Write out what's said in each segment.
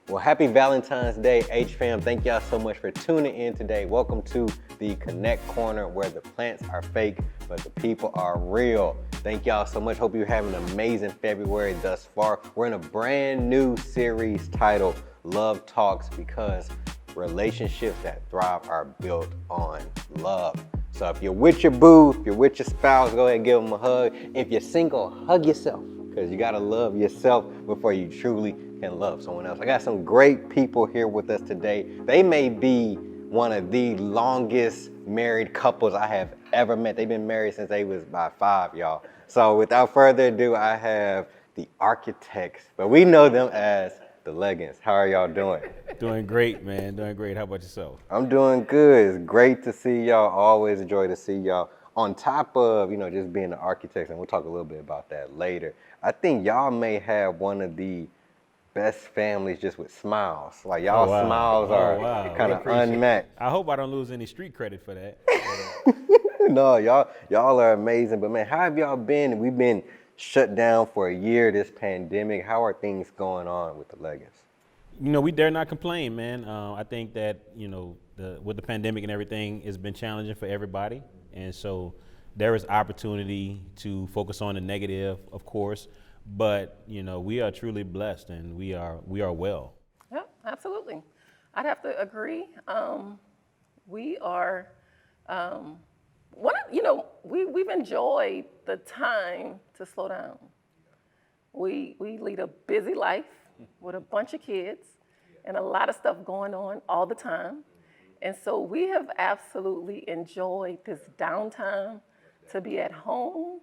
Well, happy Valentine's Day, H-Fam. Thank y'all so much for tuning in today. Welcome to the Connect Corner, where the plants are fake, but the people are real. Thank y'all so much. Hope you're having an amazing February thus far. We're in a brand new series titled Love Talks, because relationships that thrive are built on love. So if you're with your boo, if you're with your spouse, go ahead and give them a hug. If you're single, hug yourself, because you gotta love yourself before you truly can love someone else. I got some great people here with us today. They may be one of the longest married couples I have ever met. They've been married since they was about 5, y'all. So without further ado, I have the architects, but we know them as the Leggins. How are y'all doing? Doing great, man. Doing great. How about yourself? I'm doing good. It's great to see y'all. Always enjoy to see y'all. On top of, just being the architects, and we'll talk a little bit about that later, I think y'all may have one of the best families just with smiles. Like y'all smiles are kind of unmatched. I hope I don't lose any street credit for that. No, y'all are amazing. But man, how have y'all been? We've been shut down for a year, this pandemic. How are things going on with the Leggins? We dare not complain, man. I think that, with the pandemic and everything, it's been challenging for everybody. And so there is opportunity to focus on the negative, of course, but, we are truly blessed and we are well. Yep, absolutely. I'd have to agree. We are, we've enjoyed the time to slow down. We lead a busy life with a bunch of kids and a lot of stuff going on all the time. And so we have absolutely enjoyed this downtime to be at home.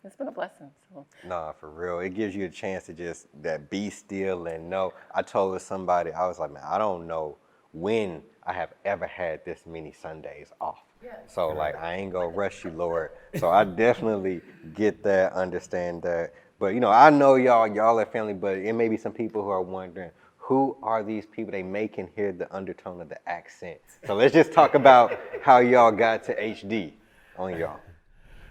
It's been a blessing. So. Nah, for real. It gives you a chance to just be still and know. I told somebody, I was like, man, I don't know when I have ever had this many Sundays off. Yes. So I ain't gonna rush you, Lord. So I definitely get that, understand that. But I know y'all are family, but it may be some people who are wondering, who are these people? They may can hear the undertone of the accent. So let's just talk about how y'all got to HD on y'all.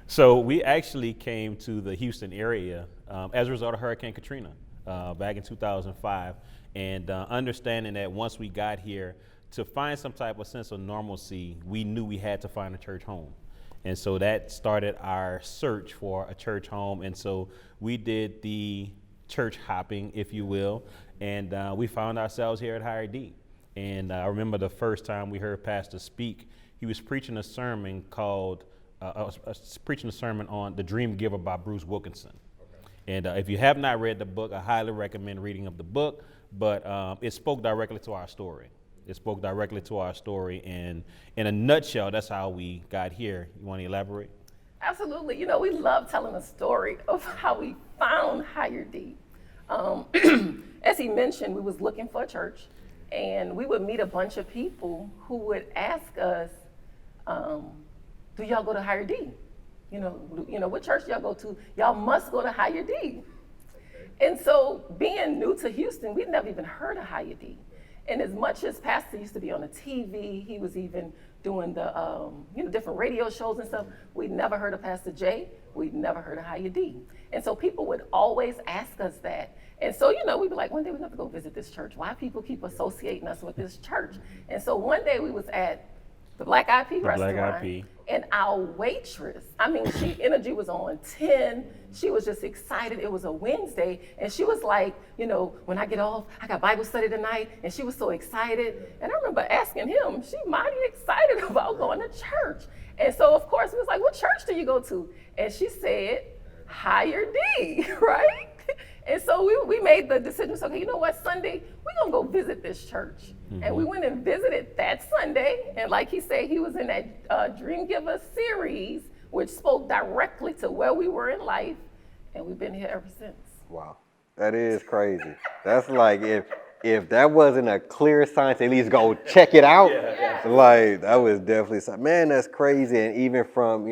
So we actually came to the Houston area as a result of Hurricane Katrina back in 2005, and understanding that once we got here, to find some type of sense of normalcy, we knew we had to find a church home. And so that started our search for a church home. And so we did the church hopping, if you will, and we found ourselves here at Higher D. And I remember the first time we heard Pastor speak, he was preaching a sermon called, preaching a sermon on The Dream Giver by Bruce Wilkinson. Okay. And if you have not read the book, I highly recommend reading of the book, but it spoke directly to our story. It spoke directly to our story, and in a nutshell, that's how we got here. You want to elaborate? Absolutely. We love telling the story of how we found Higher D. As he mentioned, we was looking for a church, and we would meet a bunch of people who would ask us, do y'all go to Higher D? What church y'all go to? Y'all must go to Higher D. And so being new to Houston, we'd never even heard of Higher D. And as much as Pastor used to be on the TV, he was even doing the different radio shows and stuff, we'd never heard of Pastor Jay. We'd never heard of Higher D. And so people would always ask us that. And so, we'd be like, one day we're going to go visit this church. Why people keep associating us with this church? And so one day we was at the Black Eyed Pea restaurant. And our waitress, she energy was on 10. She was just excited. It was a Wednesday. And she was like, when I get off, I got Bible study tonight. And she was so excited. And I remember asking him, she mighty excited about going to church. And so, of course, we was like, what church do you go to? And she said, Higher D, right? And so we made the decision, okay, you know what, Sunday, we're going to go visit this church. Mm-hmm. And we went and visited that Sunday. And like he said, he was in that Dream Giver series, which spoke directly to where we were in life. And we've been here ever since. Wow, that is crazy. That's like if that wasn't a clear sign to at least go check it out, that was definitely something. Man, that's crazy. And even from,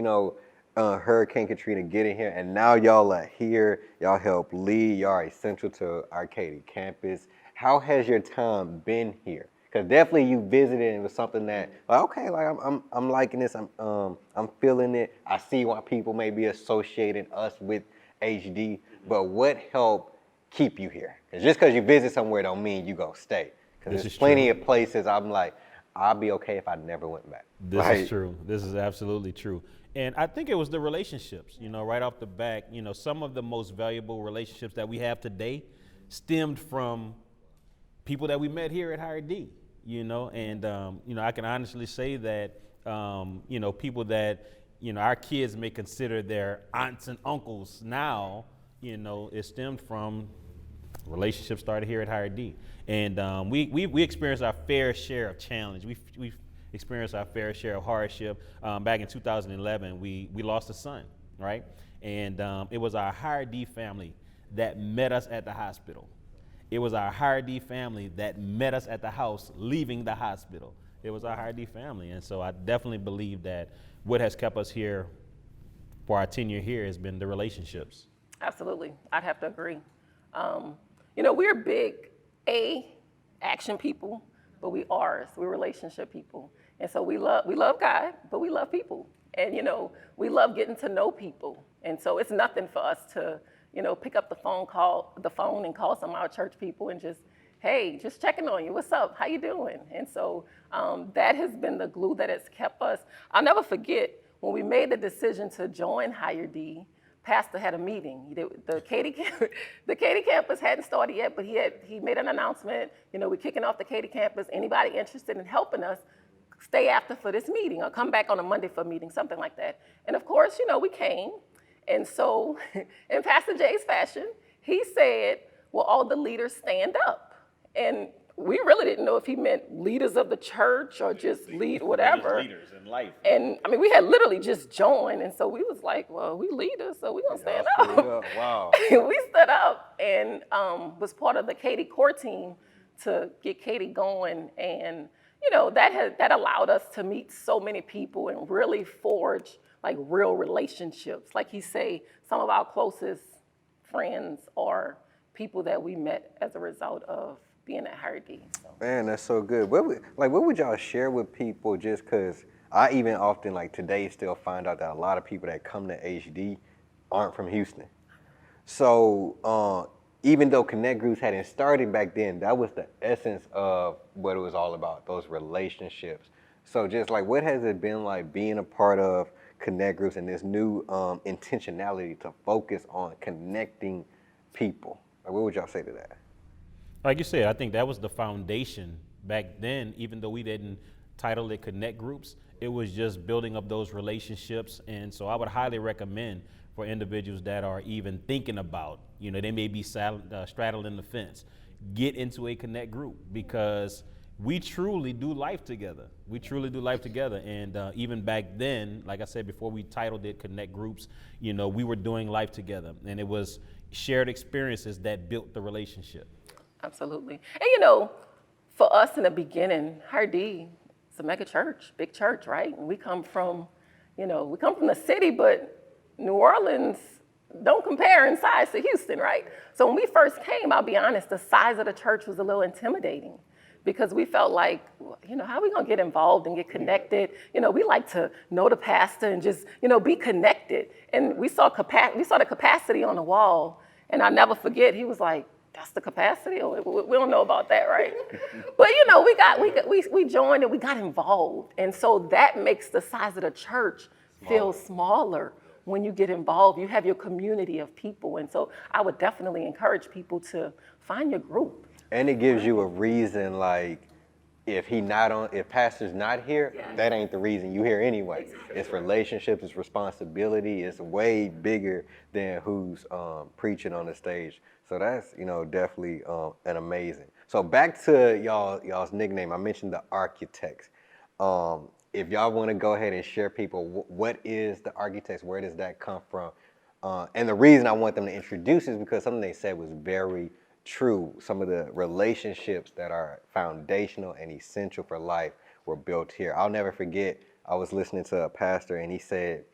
Hurricane Katrina getting here, and now y'all are here, y'all help lead, y'all are essential to Arcadia campus. How has your time been here? Because definitely you visited and it was something that, I'm liking this, I'm feeling it. I see why people may be associating us with HD, but what helped keep you here. 'Cause just because you visit somewhere don't mean you gonna stay. Because This there's is plenty true. of places I'm like, I'll be okay if I never went back. This is true. This is absolutely true. And I think it was the relationships, right off the back, some of the most valuable relationships that we have today stemmed from people that we met here at Higher D, and, I can honestly say that, people that, our kids may consider their aunts and uncles now, it stemmed from relationships started here at Higher D. And we experienced our fair share of challenge. We've experienced our fair share of hardship. Back in 2011, we lost a son, right? And it was our Higher D family that met us at the hospital. It was our Higher D family that met us at the house leaving the hospital. It was our Higher D family. And so I definitely believe that what has kept us here for our tenure here has been the relationships. Absolutely, I'd have to agree. We're big action people, but we're relationship people. And so we love God, but we love people. And, we love getting to know people. And so it's nothing for us to, pick up the phone and call some of our church people and just, hey, just checking on you. What's up? How you doing? And so that has been the glue that has kept us. I'll never forget when we made the decision to join Higher D. Pastor had a meeting. The Katy campus hadn't started yet, but he made an announcement. We're kicking off the Katy campus. Anybody interested in helping us, stay after for this meeting or come back on a Monday for a meeting, something like that. And of course, we came. And so in Pastor Jay's fashion, he said, well, all the leaders stand up. And we really didn't know if he meant leaders of the church or just lead whatever. Leaders in life. And I mean, we had literally just joined. And so we was like, well, we leaders, so we're going to stand up. Wow. We stood up and was part of the Katy core team to get Katy going. And, that allowed us to meet so many people and really forge like real relationships. Like he say, some of our closest friends are people that we met as a result of being at Higher D. So. Man, that's so good. What would y'all share with people? Just because I even often today still find out that a lot of people that come to HD aren't from Houston. So even though Connect Groups hadn't started back then, that was the essence of what it was all about, those relationships. So just what has it been like being a part of Connect Groups and this new intentionality to focus on connecting people? What would y'all say to that? Like you said, I think that was the foundation back then. Even though we didn't title it Connect Groups, it was just building up those relationships. And so I would highly recommend for individuals that are even thinking about, they may be straddling the fence, get into a Connect Group, because we truly do life together. We truly do life together. And even back then, like I said, before we titled it Connect Groups, we were doing life together. And it was shared experiences that built the relationship. Absolutely. And for us in the beginning, Higher D is a mega church, big church, right? And we come from the city, but New Orleans don't compare in size to Houston, right? So when we first came, I'll be honest, the size of the church was a little intimidating because we felt like, how are we gonna get involved and get connected? We like to know the pastor and just, be connected. And we saw the capacity on the wall, and I'll never forget, he was like, that's the capacity? We don't know about that, right? But we joined and we got involved. And so that makes the size of the church feel smaller when you get involved. You have your community of people. And so I would definitely encourage people to find your group. And it gives you a reason, if pastor's not here, that ain't the reason you here anyway. Exactly. It's relationships, it's responsibility, it's way bigger than who's preaching on the stage. So that's, definitely an amazing. So back to y'all's nickname, I mentioned the Architects. If y'all want to go ahead and share people, what is the Architects? Where does that come from? And the reason I want them to introduce is because something they said was very true. Some of the relationships that are foundational and essential for life were built here. I'll never forget, I was listening to a pastor and he said,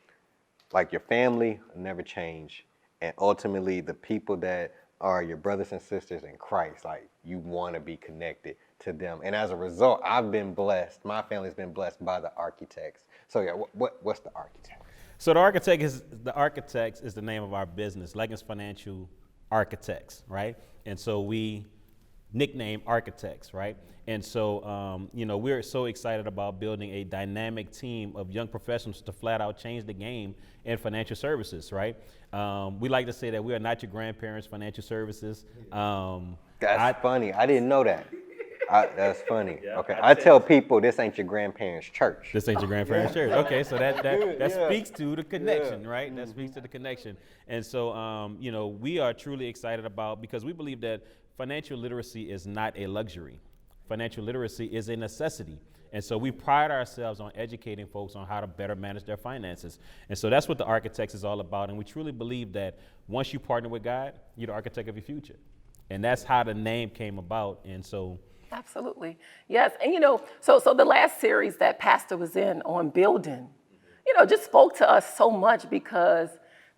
your family will never change. And ultimately, the people that are your brothers and sisters in Christ, you want to be connected to them. And as a result, I've been blessed. My family's been blessed by the Architects. So what's the Architects? So the Architects is the name of our business, Leggins Financial architects, right? And so we nickname architects, right? And so, we're so excited about building a dynamic team of young professionals to flat out change the game in financial services, right? We like to say that we are not your grandparents' financial services. That's funny. I didn't know that. That's funny. Yeah, okay, I'd I say tell people this ain't your grandparents' church. This ain't your grandparents' church. Okay, so that Yeah. speaks to the connection, right? That speaks to the connection. And so, we are truly excited about, because we believe that financial literacy is not a luxury. Financial literacy is a necessity. And so we pride ourselves on educating folks on how to better manage their finances. And so that's what the Architects is all about. And we truly believe that once you partner with God, you're the architect of your future. And that's how the name came about. And so Absolutely. Yes. And so the last series that Pastor was in on building, just spoke to us so much, because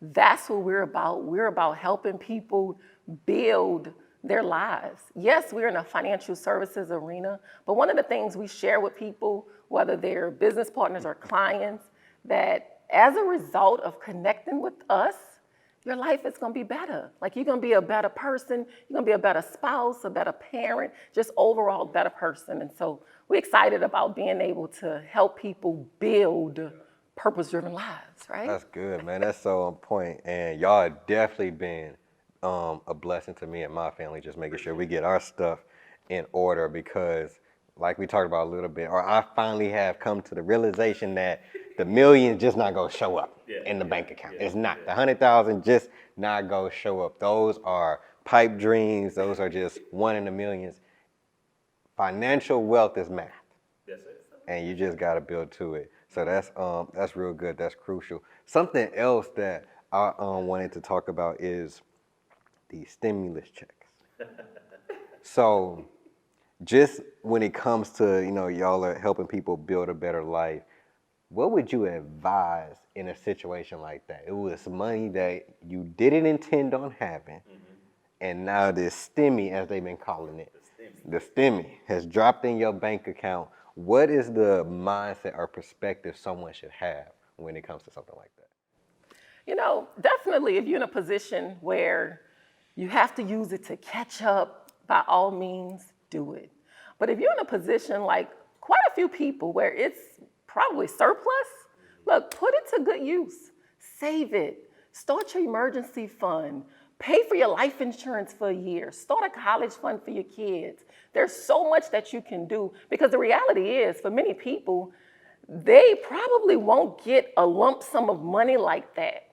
that's what we're about. We're about helping people build their lives. Yes, we're in a financial services arena, but one of the things we share with people, whether they're business partners or clients, that as a result of connecting with us, your life is going to be better. Like, you're going to be a better person. You're going to be a better spouse, a better parent, just overall better person. And so we're excited about being able to help people build purpose-driven lives, right? That's good, man. That's so on point. And y'all have definitely been a blessing to me and my family, just making sure we get our stuff in order, because like we talked about a little bit, or I finally have come to the realization that the million just not gonna show up in the bank account. It's not. The 100,000 just not gonna show up. Those are pipe dreams. Those are just one in a millions. Financial wealth is math. that's it. And you just gotta build to it. So that's real good. That's crucial. Something else that I wanted to talk about is the stimulus checks. So just when it comes to, y'all are helping people build a better life, what would you advise in a situation like that? It was money that you didn't intend on having, and now this stimmy, as they've been calling it, the stimmy has dropped in your bank account. What is the mindset or perspective someone should have when it comes to something like that? Definitely, if you're in a position where you have to use it to catch up, by all means, do it. But if you're in a position like quite a few people where it's probably surplus, look, put it to good use. Save it. Start your emergency fund. Pay for your life insurance for a year. Start a college fund for your kids. There's so much that you can do, because the reality is, for many people, they probably won't get a lump sum of money like that,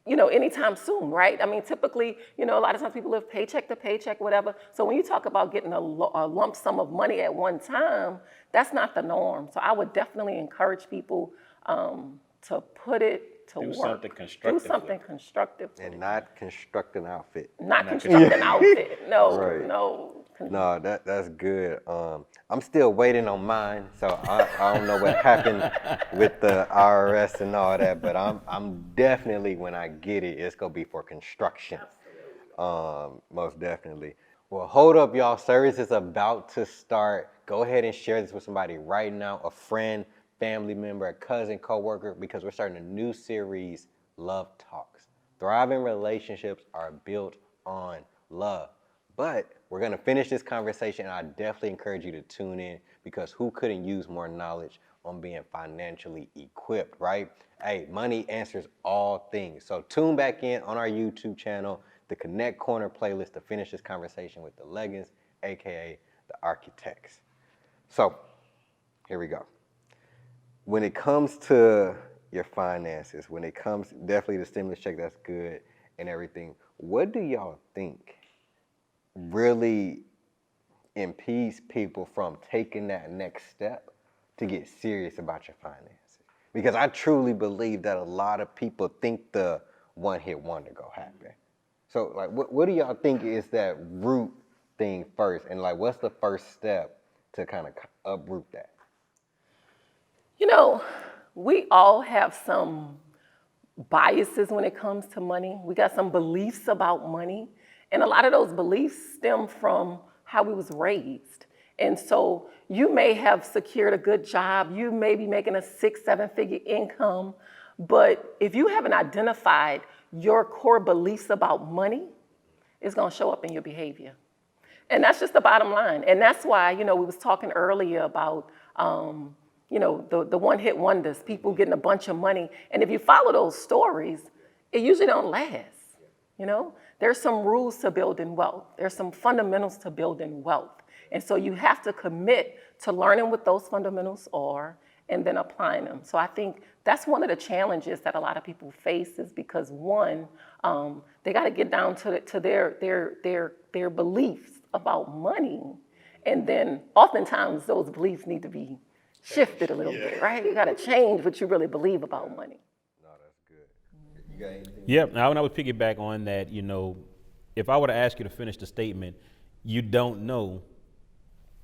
anytime soon, right? I mean, typically, a lot of times people live paycheck to paycheck, whatever. So when you talk about getting a lump sum of money at one time, that's not the norm. So I would definitely encourage people to put it to work. Something constructive. Do something constructive. And not construct an outfit. Not construct an outfit. No, Right. no. No, that's good. I'm still waiting on mine, so I don't know what happened with the IRS and all that, but I'm definitely, when I get it, it's gonna be for construction. Most definitely. Well, hold up, y'all. Service is about to start. Go ahead and share this with somebody right now, a friend, family member, a cousin, coworker, because we're starting a new series, Love Talks. Thriving relationships are built on love. But we're gonna finish this conversation, and I definitely encourage you to tune in, because who couldn't use more knowledge on being financially equipped, right? Hey, money answers all things. So tune back in on our YouTube channel, the Connect Corner playlist, to finish this conversation with the Leggins, AKA the Architects. So here we go. When it comes to your finances, when it comes, definitely the stimulus check, that's good and everything, what do y'all think really impedes people from taking that next step to get serious about your finances? Because I truly believe that a lot of people think the one-hit wonder go happen. So like, what do y'all think is that root thing first? And like, what's the first step to kind of uproot that? We all have some biases when it comes to money. We got some beliefs about money. And a lot of those beliefs stem from how we was raised. And so you may have secured a good job. You may be making a 6-7-figure income. But if you haven't identified your core beliefs about money, it's going to show up in your behavior. And that's just the bottom line. And that's why, we was talking earlier about, the one-hit wonders, people getting a bunch of money. And if you follow those stories, it usually don't last. There's some rules to building wealth. There's some fundamentals to building wealth. And so you have to commit to learning what those fundamentals are and then applying them. So I think that's one of the challenges that a lot of people face is because one, they got to get down to their beliefs about money. And then oftentimes those beliefs need to be shifted a little bit, right? You got to change what you really believe about money. No, that's good. You got anything? Yep. Now, I would piggyback on that, if I were to ask you to finish the statement, you don't know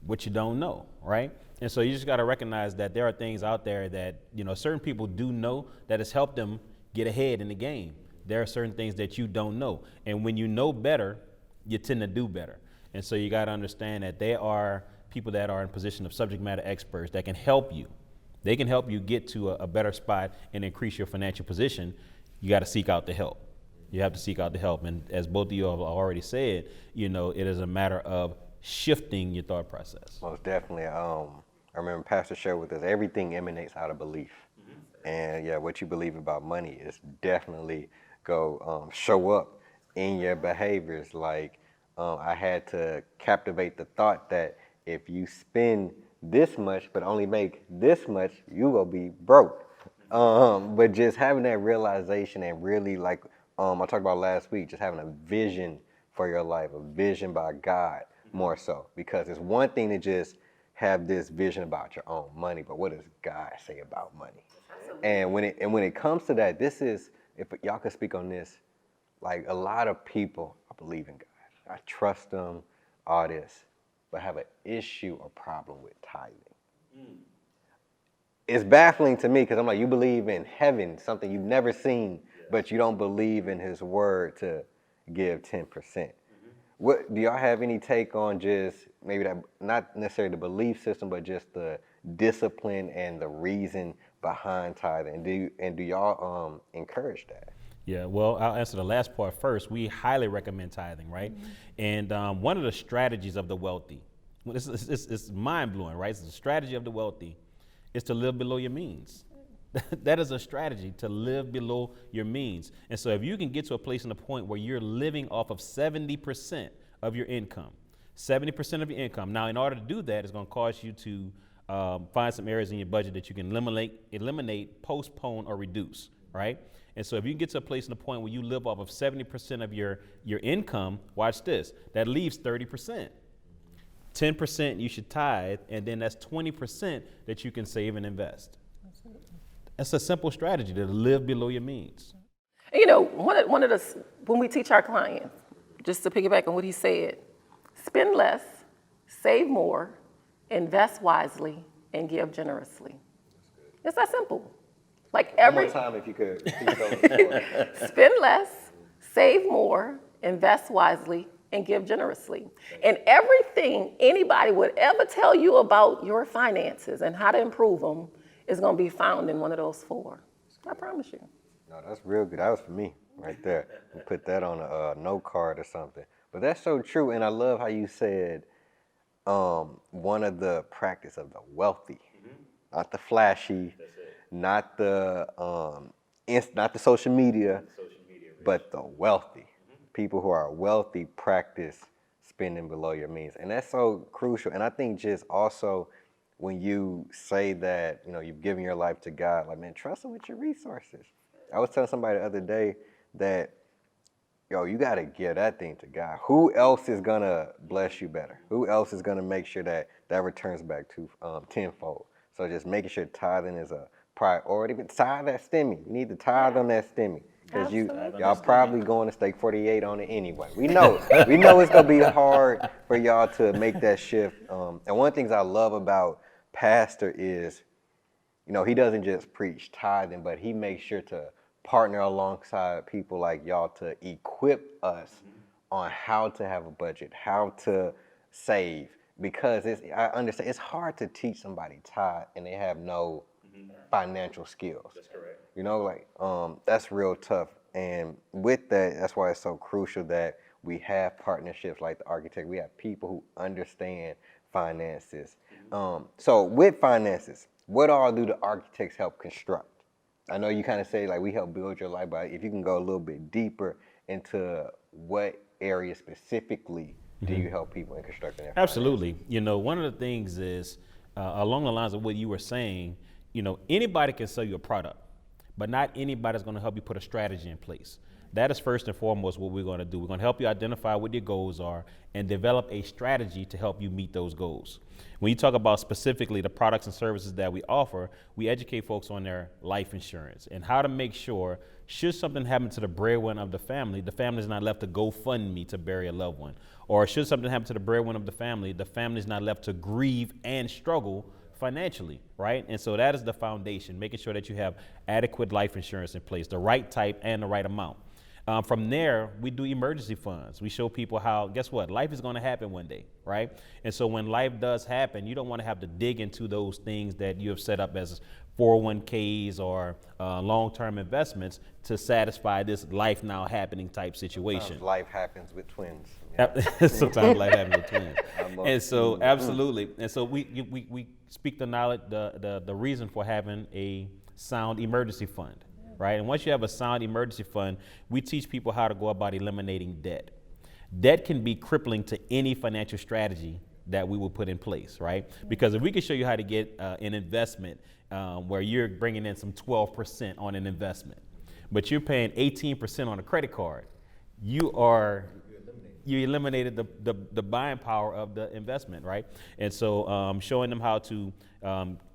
what you don't know, right? And so you just got to recognize that there are things out there that, certain people do know that has helped them get ahead in the game. There are certain things that you don't know. And when you know better, you tend to do better. And so you got to understand that there are people that are in position of subject matter experts that can help you. They can help you get to a better spot and increase your financial position. You got to seek out the help. You have to seek out the help. And as both of you have already said, it is a matter of shifting your thought process. Most definitely. I remember Pastor shared with us, everything emanates out of belief. And what you believe about money is definitely go show up in your behaviors. Like I had to captivate the thought that if you spend this much but only make this much, you will be broke. But just having that realization and really I talked about last week, just having a vision for your life, a vision by God more so. Because it's one thing to just have this vision about your own money, but what does God say about money? And when it comes to that, this is, if y'all could speak on this, like a lot of people, I believe in God, I trust them, all this, but have an issue or problem with tithing. It's baffling to me because I'm like, you believe in heaven, something you've never seen, but you don't believe in his word to give 10%. What do y'all have any take on just maybe that, not necessarily the belief system, but just the discipline and the reason behind tithing? Do y'all encourage that? Yeah, well, I'll answer the last part first. We highly recommend tithing, right? And one of the strategies of the wealthy, it's mind-blowing, right? It's the strategy of the wealthy is to live below your means. That is a strategy, to live below your means. And so if you can get to a place in the point where you're living off of 70% of your income, 70% of your income. Now, in order to do that, it's going to cause you to find some areas in your budget that you can eliminate, postpone, or reduce, right? And so if you can get to a place in the point where you live off of 70% of your income, watch this, that leaves 30%. 10% you should tithe, and then that's 20% that you can save and invest. That's a simple strategy, to live below your means. One of the, when we teach our clients, just to piggyback on what he said, spend less, save more, invest wisely, and give generously. It's that simple. Like every One more time, if you could. spend less, save more, invest wisely, and give generously. And everything anybody would ever tell you about your finances and how to improve them is going to be found in one of those four. I promise you. No, that's real good. That was for me right there. We put that on a note card or something. But that's so true. And I love how you said one of the practice of the wealthy, not the flashy, not the social media, but the wealthy. People who are wealthy practice spending below your means. And that's so crucial. And I think just also when you say that, you've given your life to God, like, man, trust him with your resources. I was telling somebody the other day that, you got to give that thing to God. Who else is going to bless you better? Who else is going to make sure that returns back to tenfold? So just making sure tithing is a priority. But tithe that stimmy. You need to tithe on that stimmy. Because y'all probably going to stake 48 on it anyway. We know it's going to be hard for y'all to make that shift. And one of the things I love about Pastor is, he doesn't just preach tithing, but he makes sure to partner alongside people like y'all to equip us on how to have a budget, how to save. Because I understand it's hard to teach somebody tithe and they have no financial skills. That's correct. That's real tough. And with that, that's why it's so crucial that we have partnerships like the architect, we have people who understand finances. So with finances, what all do the architects help construct? I know you kind of say like we help build your life, but if you can go a little bit deeper into what area specifically do you help people in constructing their finances? Absolutely. You know, one of the things is along the lines of what you were saying, you know, anybody can sell you a product, but not anybody's going to help you put a strategy in place. That is first and foremost what we're going to do. We're going to help you identify what your goals are and develop a strategy to help you meet those goals. When you talk about specifically the products and services that we offer, we educate folks on their life insurance and how to make sure, should something happen to the breadwinner of the family is not left to GoFundMe to bury a loved one. Or should something happen to the breadwinner of the family is not left to grieve and struggle financially, right? And so that is the foundation, making sure that you have adequate life insurance in place, the right type and the right amount. From there, we do emergency funds. We show people how, guess what, life is going to happen one day, right? And so when life does happen, you don't want to have to dig into those things that you have set up as 401ks or long-term investments to satisfy this life now happening type situation. Sometimes life happens with twins. Sometimes life happens with twins. And so absolutely. And so we speak the knowledge, the reason for having a sound emergency fund. Right? And once you have a sound emergency fund, we teach people how to go about eliminating debt. Debt can be crippling to any financial strategy that we will put in place, right? Because if we can show you how to get an investment where you're bringing in some 12% on an investment, but you're paying 18% on a credit card, you eliminated the buying power of the investment, right? And so showing them how to,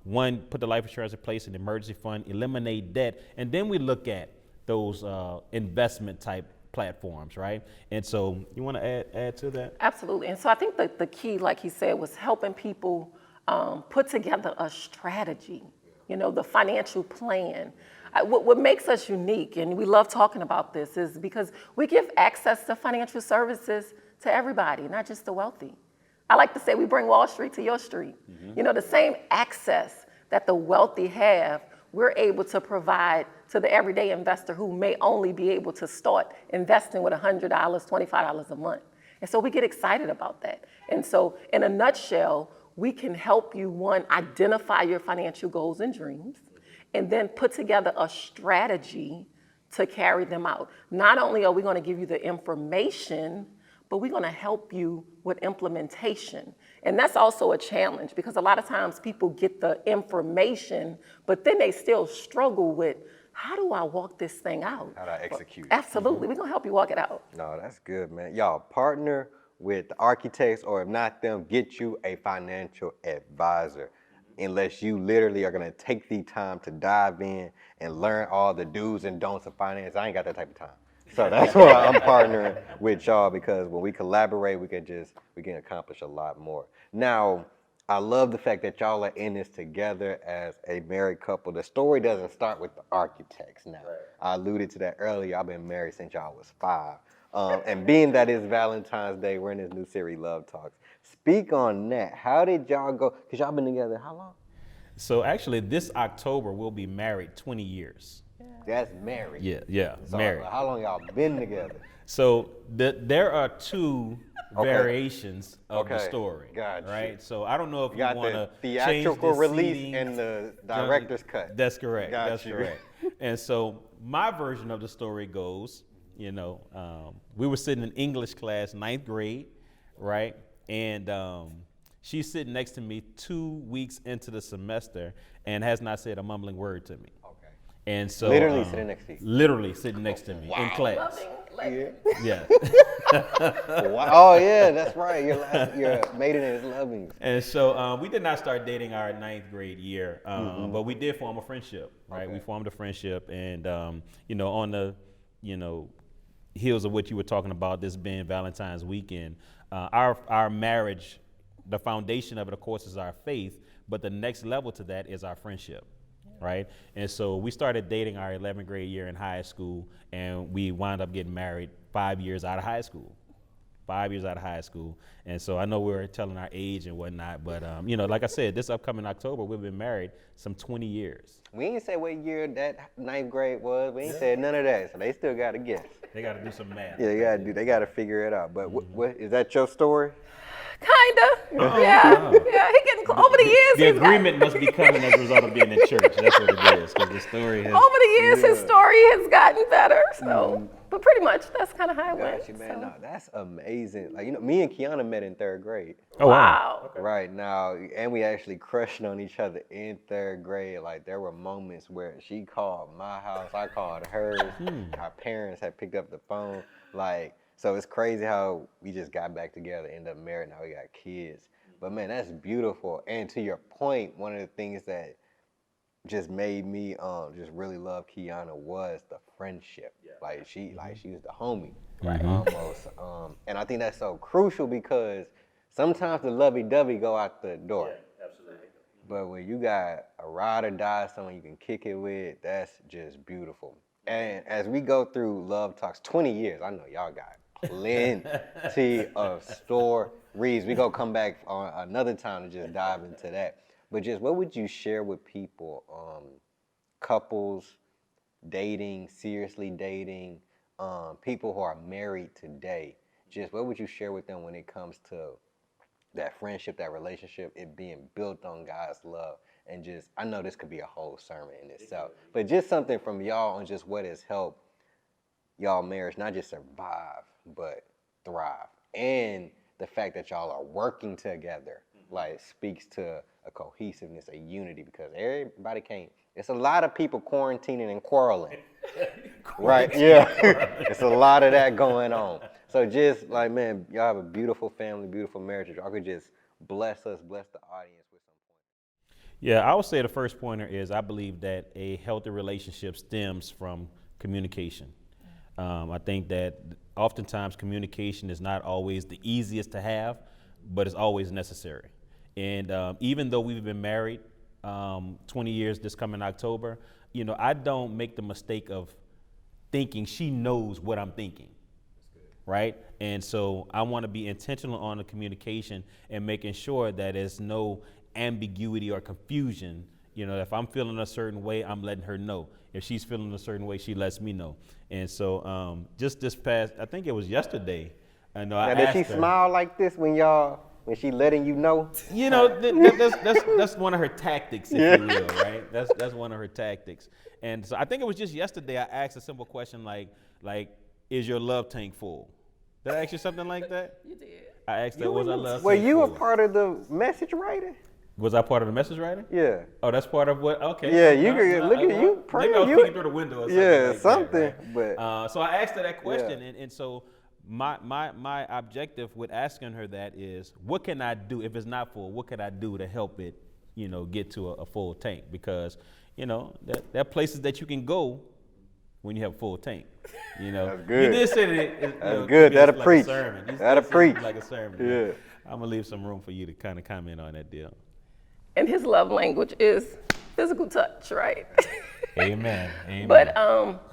one, put the life insurance in place, an emergency fund, eliminate debt, and then we look at those investment type platforms, right? And so you want to add to that? Absolutely. And so I think that the key, like he said, was helping people put together a strategy, you know, the financial plan. What makes us unique, and we love talking about this, is because we give access to financial services to everybody, not just the wealthy. I like to say we bring Wall Street to your street. You know, the same access that the wealthy have, we're able to provide to the everyday investor who may only be able to start investing with $100, $25 a month. And so we get excited about that. And so in a nutshell, we can help you, one, identify your financial goals and dreams, and then put together a strategy to carry them out. Not only are we going to give you the information, but we're going to help you with implementation. And that's also a challenge because a lot of times people get the information, but then they still struggle with, how do I walk this thing out? How do I execute? Absolutely. We're going to help you walk it out. No, that's good, man. Y'all partner with the architects, or if not them, get you a financial advisor. Unless you literally are gonna take the time to dive in and learn all the do's and don'ts of finance. I ain't got that type of time. So that's why I'm partnering with y'all, because when we collaborate, we can accomplish a lot more. Now, I love the fact that y'all are in this together as a married couple. The story doesn't start with the architects now. Right. I alluded to that earlier. I've been married since y'all was 5. And being that it's Valentine's Day, we're in this new series, Love Talks. Speak on that. How did y'all go? Because y'all been together how long? So actually, this October, we'll be married 20 years. That's married. Yeah, so married. How long y'all been together? So there are 2 variations of the story. Gotcha. Right? So I don't know if you want to the theatrical release and the director's cut. That's correct. That's correct. And so my version of the story goes, you know, we were sitting in English class, 9th grade, right? And she's sitting next to me 2 weeks into the semester and has not said a mumbling word to me. Okay. And so literally sitting next to you. Literally sitting next to me in class. Yeah. Wow. Oh yeah, that's right. Your maiden is loving. And so we did not start dating our 9th grade year, but we did form a friendship, right? Okay. We formed a friendship, and you know, on the heels of what you were talking about, this being Valentine's weekend, our marriage, the foundation of it, of course, is our faith, but the next level to that is our friendship, right? And so we started dating our 11th grade year in high school, and we wound up getting married 5 years out of high school. 5 years out of high school. And so I know we're telling our age and whatnot, but you know, like I said, this upcoming October, we've been married some 20 years. We ain't say what year that 9th grade was. We ain't said none of that, so they still got to guess. They got to do some math. Yeah, they got to figure it out. But what is that your story? Kinda. Yeah. Yeah. He getting over the years. The agreement must be coming as a result of being in church. That's what it is, because the story has. Over the years, his story has gotten better. So, but pretty much that's kind of how it went. Gotcha, man. No, that's amazing. Like, you know, me and Kiana met in 3rd grade. Oh, wow. Okay. Right now, and we actually crushed on each other in 3rd grade. Like, there were moments where she called my house, I called hers. Our parents had picked up the phone. Like, so it's crazy how we just got back together, ended up married, now we got kids. But man, that's beautiful. And to your point, one of the things that just made me just really love Kiana was the friendship. Yeah. Like she was the homie, right? Almost. And I think that's so crucial because sometimes the lovey-dovey go out the door. Yeah, absolutely. But when you got a ride or die, someone you can kick it with, that's just beautiful. And as we go through Love Talks, 20 years, I know y'all got plenty of stories. We gonna come back on another time to just dive into that. But just what would you share with people, couples dating, seriously dating, people who are married today? Just what would you share with them when it comes to that friendship, that relationship, it being built on God's love? And just, I know this could be a whole sermon in itself, but just something from y'all on just what has helped y'all marriage not just survive, but thrive. And the fact that y'all are working together, like, speaks to a cohesiveness, a unity, because everybody can't. It's a lot of people quarantining and quarreling. Right? Yeah. It's a lot of that going on. So just like, man, y'all have a beautiful family, beautiful marriage. If y'all could just bless us, bless the audience with some points. Yeah, I would say the first pointer is I believe that a healthy relationship stems from communication. I think that oftentimes communication is not always the easiest to have, but it's always necessary. And even though we've been married 20 years this coming October, you know, I don't make the mistake of thinking she knows what I'm thinking, right? And so I want to be intentional on the communication and making sure that there's no ambiguity or confusion. You know, if I'm feeling a certain way, I'm letting her know. If she's feeling a certain way, she lets me know. And so just this past, I think it was yesterday, I know I asked her. Did she smile like this when she letting you know? You know, that's one of her tactics, if you will, right? That's one of her tactics. And so I think it was just yesterday I asked a simple question like, is your love tank full? Did I ask you something like that? You did. I asked her, was our love Were tank you full? a part of the message writing? Was I part of the message writing? Yeah. Oh, that's part of what? Okay. Yeah, you could look at you. Maybe I was peeking through the window or something. Yeah, like something. That, right? But so I asked her that question, and so my objective with asking her that is, what can I do if it's not full? What can I do to help it, you know, get to a full tank? Because, you know, there are places that you can go when you have a full tank. You know, That's good. You did say that. That's good. That'll like preach. A sermon. That'll preach. Like a sermon. Yeah. I'm gonna leave some room for you to kind of comment on that deal. And his love language is physical touch, right? Amen. Amen. But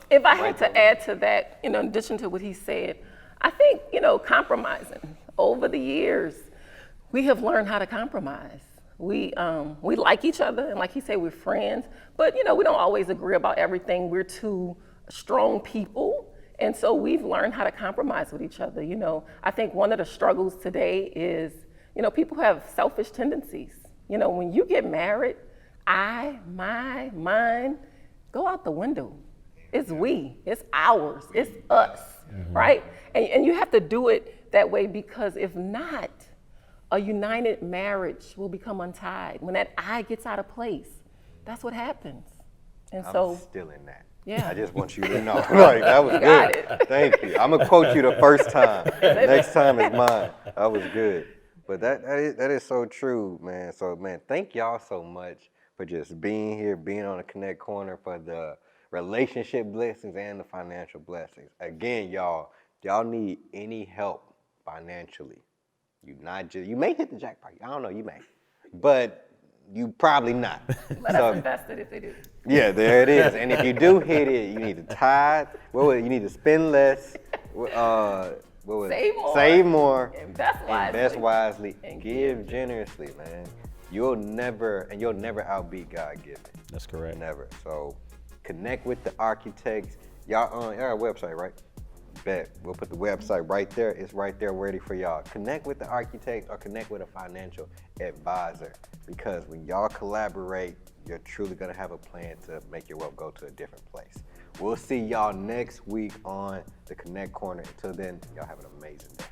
if I had to add to that, you know, in addition to what he said, I think, you know, compromising. Over the years, we have learned how to compromise. We like each other, and like he said, we're friends, but, you know, we don't always agree about everything. We're two strong people, and so we've learned how to compromise with each other. You know, I think one of the struggles today is, you know, people have selfish tendencies. You know, when you get married, mine, go out the window. It's we, it's ours, it's us, right? And you have to do it that way, because if not, a united marriage will become untied. When that I gets out of place, that's what happens. And I'm still in that. Yeah. I just want you to know. Like, that was got good. it. Thank you. I'm gonna quote you the first time. Next time is mine. That was good. But that is so true, man. So, man, thank y'all so much for just being here, being on the Connect Corner, for the relationship blessings and the financial blessings. Again, y'all need any help financially. You may hit the jackpot. I don't know, you may. But you probably not. let us invest it if they do. Yeah, there it is. And if you do hit it, you need to tithe. You need to spend less. what was Save it? more. Save more. Invest wisely. Invest wisely. And Give give generously, man. You'll never outbeat God giving. That's correct. Never. So connect with the architects. Y'all on our website, right? Bet. We'll put the website right there. It's right there ready for y'all. Connect with the architect or connect with a financial advisor, because when y'all collaborate, you're truly gonna have a plan to make your wealth go to a different place. We'll see y'all next week on the Connect Corner. Until then, y'all have an amazing day.